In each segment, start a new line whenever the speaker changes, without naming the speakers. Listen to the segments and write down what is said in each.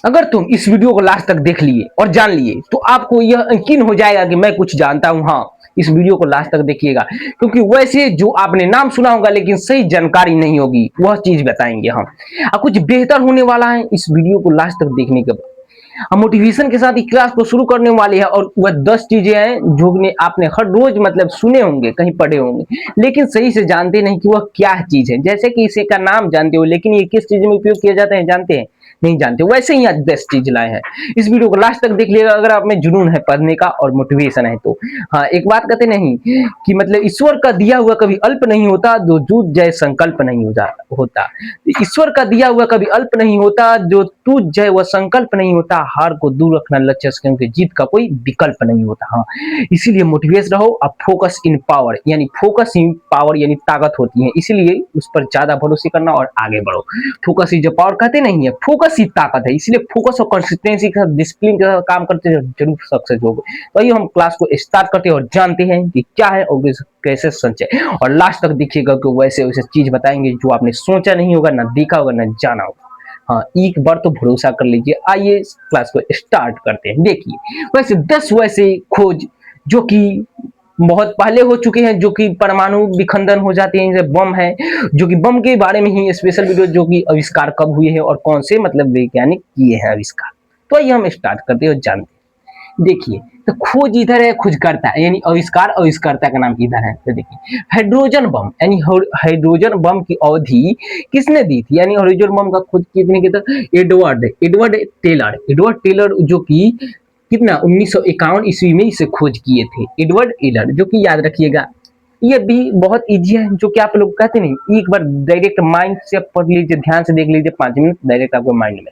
अगर तुम इस वीडियो को लास्ट तक देख लिए और जान लिए तो आपको यह यकीन हो जाएगा कि मैं कुछ जानता हूं। हाँ, इस वीडियो को लास्ट तक देखिएगा, क्योंकि वैसे जो आपने नाम सुना होगा लेकिन सही जानकारी नहीं होगी, वह चीज बताएंगे हम। और कुछ बेहतर होने वाला है इस वीडियो को लास्ट तक देखने के बाद। हम मोटिवेशन के साथ ही क्लास को शुरू करने वाले हैं, और वह 10 चीजें हैं जो आपने हर रोज मतलब सुने होंगे, कहीं पढ़े होंगे, लेकिन सही से जानते नहीं कि वह क्या चीज है। जैसे कि इसे का नाम जानते हो, लेकिन ये किस चीज में उपयोग किया जाता है जानते हैं नहीं जानते। वैसे ही आज 10 चीज लाए हैं। इस वीडियो को लास्ट तक देख लिएगा अगर आप में जुनून है पढ़ने का और मोटिवेशन है तो। हाँ, एक बात कहते नहीं कि मतलब ईश्वर का दिया हुआ कभी अल्प नहीं होता, जो जूझ जाए संकल्प नहीं होता। ईश्वर का दिया हुआ कभी अल्प नहीं होता, जो टूट जाए वह संकल्प नहीं होता। हार को दूर रखना लक्ष्य से, क्योंकि जीत का कोई विकल्प नहीं होता। हाँ, इसीलिए मोटिवेट रहो। अब फोकस इन पावर, यानी फोकस इन पावर यानी ताकत होती है, इसीलिए उस पर ज्यादा भरोसे करना और आगे बढ़ो। फोकस इज पावर कहते नहीं है, फोकस ही ताकत है। इसलिए फोकस और कंसिस्टेंसी के साथ, डिसिप्लिन के साथ काम करते हैं, जरूर सक्सेस होगे। तो आइए हम क्लास को स्टार्ट करते हैं और जानते हैं कि क्या है और कैसे सच है। और लास्ट तक देखिएगा कि वैसे वैसे चीज बताएंगे जो आपने सोचा नहीं होगा, ना देखा होगा, ना जाना होगा। हाँ, एक बार तो भरोसा कर लीजिए। आइए क्लास को स्टार्ट करते हैं। देखिए, वैसे 10 वैसे खोज जो कि बहुत पहले हो चुके हैं, जो कि परमाणु विखंडन हो जाते हैं, जैसे बम है, जो कि बम के बारे में ही स्पेशल वीडियो, जो कि आविष्कार कब हुए हैं और कौन से मतलब वैज्ञानिक किए हैं आविष्कार। तो आइए हम स्टार्ट करते हैं और जानते हैं। देखिए, तो खोज इधर है, खोजकर्ता यानी आविष्कार, आविष्कर्ता का नाम इधर है। तो देखिए, हाइड्रोजन बम यानी हाइड्रोजन बम की अवधि किसने दी थी, यानी हाइड्रोजन बम का खोज कितने की था? एडवर्ड टेलर जो कि कितना 1951 ईस्वी में इसे खोज किए थे, एडवर्ड टेलर, जो कि याद रखिएगा। ये भी बहुत इजी है, जो कि आप लोग कहते नहीं, एक बार डायरेक्ट माइंड से पढ़ लीजिए, ध्यान से देख लीजिए, 5 मिनट डायरेक्ट आपको माइंड में।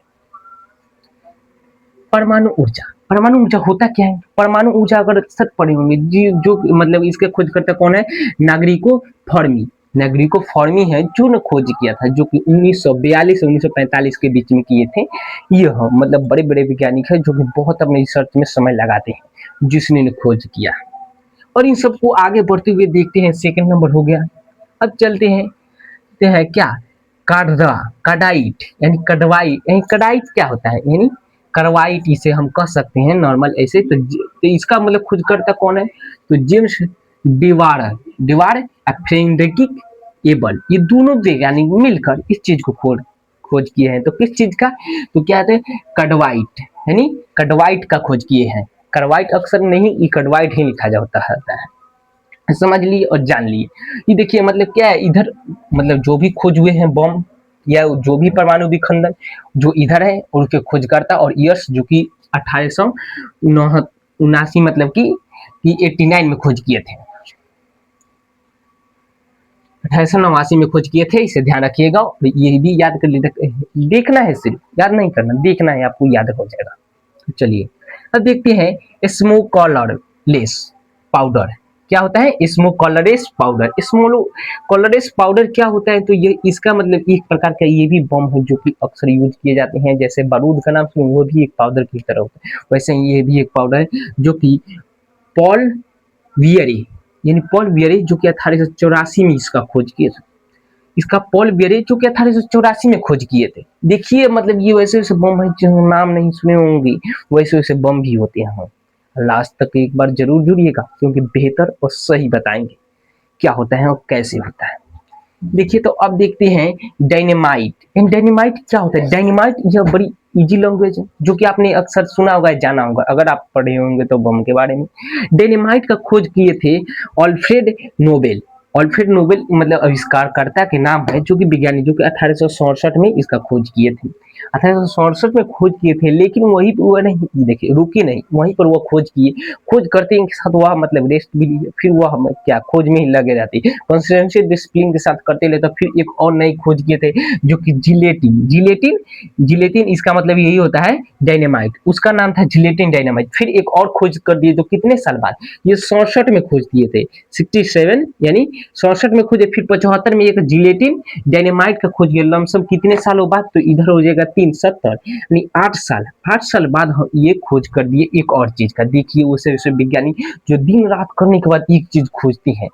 परमाणु ऊर्जा, परमाणु ऊर्जा होता क्या है? परमाणु ऊर्जा अगर सच पढ़े होंगे जो मतलब इसके खोजकर्ता कौन है? नागरिको फर्मी। नागरिको फर्मी है जो ने खोज किया था, जो कि 1942 से 1945 के बीच में किए थे। ये मतलब बड़े बड़े वैज्ञानिक है जो कि बहुत अपने रिसर्च में समय लगाते हैं, जिसने ने खोज किया। और इन सबको आगे बढ़ते हुए देखते हैं। सेकंड नंबर हो गया। अब चलते हैं, ते है क्या? कार्डा, कार्डाइट यानी कड़वाइट, यानी कड़ाइट क्या होता है? यानी करवाइट इसे हम कह सकते हैं नॉर्मल ऐसे। तो इसका मतलब खोजकर्ता कौन है? तो जेम्स डिवार, डिवार फ्रेडरिक एबल, ये दोनों वैज्ञानिक मिलकर इस चीज को खोज किए हैं। तो किस चीज का? तो क्या है? कड़वाइट, यानी कड़वाइट का खोज किए हैं। करवाइट अक्सर नहीं, ये कड़वाइट ही लिखा जाता है। समझ लिए और जान लिए। ये देखिए मतलब क्या है इधर, मतलब जो भी खोज हुए हैं बम या जो भी परमाणु विखंडन जो इधर है, और उसके खोजकर्ता और ईयर्स जो कि 1879 मतलब कि 89 में खोज किए थे। 1889 में खोज किए थे, इसे ध्यान रखिएगा। ये भी याद कर लीजिए, देखना है, सिर्फ याद नहीं करना, देखना है, आपको याद हो जाएगा। चलिए अब देखते हैं स्मोक कलरलेस पाउडर क्या होता है? Smoke colourless powder. Smoke colourless powder क्या होता है? तो ये इसका मतलब एक प्रकार का ये भी बम है जो कि अक्सर यूज किए जाते हैं। जैसे बारूद का नाम सुनो, वो भी एक पाउडर की तरह होता है, वैसे ही ये भी एक पाउडर है जो कि पॉल वियरे, यानी पॉल वियरे जो कि 1884 में इसका खोज किए थे। इसका पॉल वियरे जो कि 1884 में खोज किए थे। देखिए मतलब ये वैसे वैसे बम है जो नाम नहीं सुने होंगे, वैसे वैसे बम भी होते हैं। लास्ट तक एक बार जरूर जुड़िएगा, क्योंकि बेहतर और सही बताएंगे क्या होता है और कैसे होता है। देखिए तो अब देखते हैं डायनेमाइट। डायनेमाइट क्या होता है? डायनेमाइट यह बड़ी इजी लैंग्वेज है, जो कि आपने अक्सर सुना होगा, जाना होगा, अगर आप पढ़े होंगे तो बम के बारे में। डायनेमाइट का खोज किए थे अल्फ्रेड नोबेल। अल्फ्रेड नोबेल मतलब आविष्कारकर्ता के नाम है, जो कि विज्ञानी, जो कि 1867 में इसका खोज किए थे। 1867 में खोज किए थे, लेकिन वही वो नहीं, देखिए रुकी नहीं, वहीं पर वो खोज किए। खोज करते के साथ वह मतलब रेस्ट भी लिए, फिर वह क्या खोज में ही लगे रहती, कंसिस्टेंसी डिसिप्लिन के साथ करते लेते। फिर एक और नई खोज किए थे जो कि जिलेटिन। जिलेटिन, जिलेटिन इसका मतलब यही होता है डायनेमाइट, उसका नाम था जिलेटिन डायनेमाइट। फिर एक और खोज कर दिए, जो कितने साल बाद? ये 67 में खोज दिए थे, 67 यानी 67 में खोजे। फिर 75 में एक जिलेटिन डायनेमाइट का खोज किया, लमसम कितने सालों बाद? तो इधर हो जाएगा 370 यानी 8 साल बाद हम ये खोज कर दिए एक और चीज का। देखिए उसे विज्ञानी जो दिन रात करने के बाद एक चीज खोजते हैं,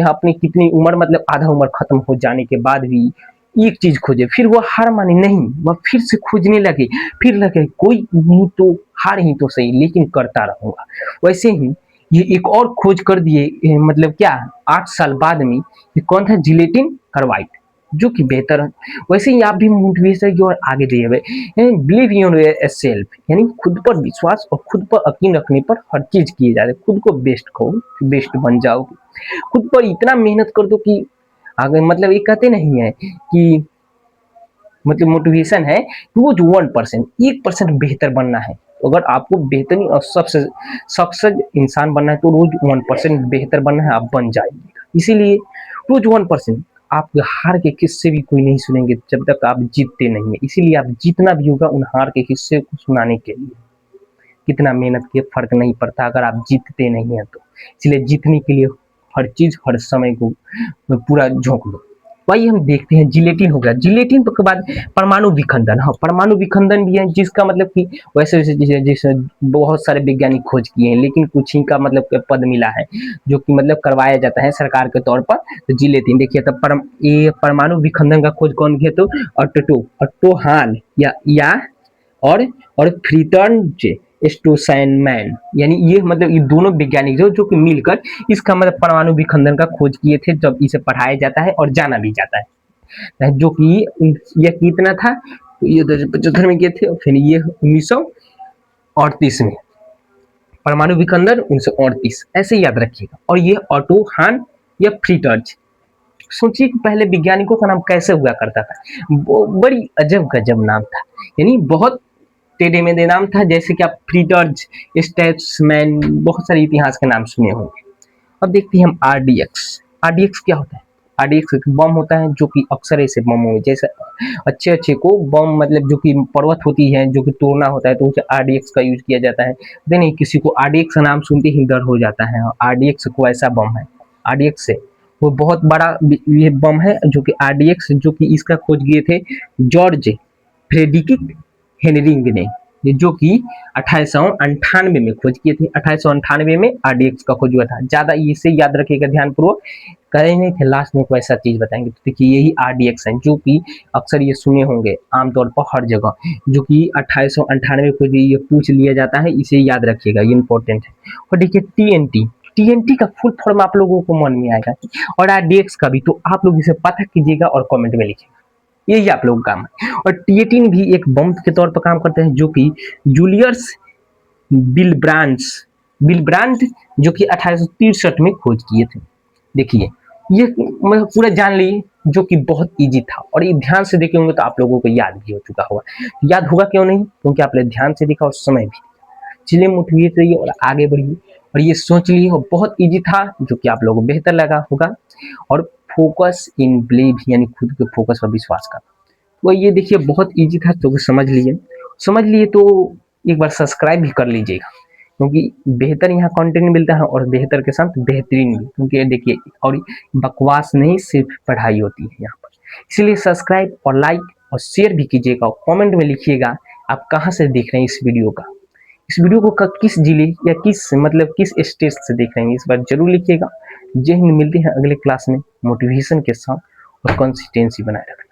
अपनी कितनी उम्र मतलब आधा उम्र खत्म हो जाने के बाद भी एक चीज खोजे, फिर वो हार माने नहीं, वह फिर से खोजने लगे, फिर लगे कोई नहीं तो हार ही तो सही लेकिन करता रहूंगा। वैसे ही ये एक और खोज कर दिए, मतलब क्या 8 साल बाद में, ये कौन था, जिलेटिन कार्बाइड, जो कि बेहतर है। वैसे ही आप भी मोटिवेशन की ओर आगे दिए हुए, बिलीव इन सेल्फ, यानी खुद पर विश्वास और खुद पर यकीन रखने पर हर चीज किए जा रहे, खुद को बेस्ट कहो, बेस्ट बन जाओगे। खुद पर इतना मेहनत कर दो कि आगे, मतलब ये कहते नहीं है कि मतलब मोटिवेशन है कि वो जो 1%, 1% बेहतर बनना है, तो अगर आपको बेहतरीन और सबसे सक्सेस इंसान बनना है तो रोज 1% बेहतर बनना है, आप बन जाएंगे। इसीलिए रोज 1%, आप हार के किस्से भी कोई नहीं सुनेंगे जब तक आप जीतते नहीं है। इसीलिए आप जीतना भी होगा उन हार के किस्से को सुनाने के लिए। कितना मेहनत किए फर्क नहीं पड़ता अगर आप जीतते नहीं है तो। इसलिए जीतने के लिए हर चीज हर समय को पूरा झोंक लो। वही हम देखते हैं, जिलेटिन हो गया, जिलेटिन के बाद परमाणु विखंडन। हाँ, परमाणु विखंडन भी है, जिसका मतलब कि वैसे वैसे जैसे बहुत सारे वैज्ञानिक खोज किए हैं, लेकिन कुछ ही का मतलब पद मिला है जो कि मतलब करवाया जाता है सरकार के तौर पर। तो जिलेटिन देखिए, तब ये परमाणु विखंडन का खोज कौन किया, तो ऑट्टो हान या और फ्रीटर्न स्टोसाइनमैन, यानी ये मतलब ये दोनों वैज्ञानिक जो कि मिलकर इसका मतलब परमाणु विखंडन का खोज किए थे, जब इसे पढ़ाया जाता है और जाना भी जाता है, जो कि ये कितना था, तो ये 2075 में किए थे, और फिर ये 1938 में परमाणु विखंडन 1938, ऐसे याद रखिएगा। और ये ऑटो हान या फ्रीटर्च, सोचिए कि पहले वैज्ञानिकों का नाम कैसे हुआ करता था, वो बड़ी अजब गजब नाम था, यानी बहुत टेढ़े मेढ़े नाम था, जैसे कि आप फ्रीटर्च, स्टेट्समैन, बहुत सारे इतिहास के नाम सुने होंगे। अब देखते हैं हम आरडीएक्स। आरडीएक्स क्या होता है, आरडीएक्स एक बम होता है जो कि अक्सर ऐसे बम हो, जैसे अच्छे अच्छे को बम, मतलब जो कि पर्वत होती है जो कि तोड़ना होता है, तो उसे आरडीएक्स का यूज किया जाता है। नहीं, किसी को आरडीएक्स का नाम सुनते ही डर हो जाता है। आरडीएक्स को ऐसा बम है, आरडीएक्स से वो बहुत बड़ा ये बम है, जो कि आरडीएक्स, जो कि इसका खोज किए थे जॉर्ज फ्रेडरिक हेनरिंग ने, जो कि 1898 में खोज किए थे। 1898 में आरडीएक्स का खोज हुआ था। ज्यादा इसे याद रखिएगा ध्यानपूर्वक, कहे नहीं थे लास्ट में कोई ऐसा चीज बताएंगे, तो देखिए यही आरडीएक्स है, जो कि अक्सर ये सुने होंगे आमतौर पर हर जगह, जो कि 1898 को ये पूछ लिया जाता है, इसे याद रखिएगा, ये इंपॉर्टेंट है। और देखिए टीएनटी, टीएनटी का फुल फॉर्म आप लोगों को मन में आएगा, और आरडीएक्स का भी, तो आप लोग इसे पता कीजिएगा और कमेंट में लिखिएगा, यही आप लोगों का काम है। और टीएटीन भी एक बम के तौर पर काम करते हैं, जो कि जूलियस बिलब्रांड जो कि 1863 में खोज किए थे। देखिए ये मैं पूरा जान ली, जो कि बहुत इजी था, और ये ध्यान से देखे होंगे तो आप लोगों को याद भी हो चुका होगा। याद होगा क्यों नहीं, क्योंकि आपने ध्यान से देखा और समय भी। चलिए मोटिवेट रहिए और आगे बढ़िए, और ये सोच लिए हो बहुत इजी था, जो कि आप लोगों को बेहतर लगा होगा। और फोकस इन बिलीव, यानी खुद के फोकस पर विश्वास करना, वो ये देखिए बहुत इजी था, तो समझ लिए तो एक बार सब्सक्राइब भी कर लीजिएगा, क्योंकि बेहतर यहाँ कंटेंट मिलता है, और बेहतर के साथ बेहतरीन भी, क्योंकि देखिए और बकवास नहीं, सिर्फ पढ़ाई होती है यहाँ पर। इसलिए सब्सक्राइब और लाइक और शेयर भी कीजिएगा, और कमेंट में लिखिएगा आप कहाँ से देख रहे हैं इस वीडियो का, इस वीडियो को किस जिले या किस स्टेट से देख रहे हैं, इस बार जरूर लिखिएगा। जय हिंद, मिलते हैं अगले क्लास में मोटिवेशन के साथ, और कंसिस्टेंसी बनाए रखना।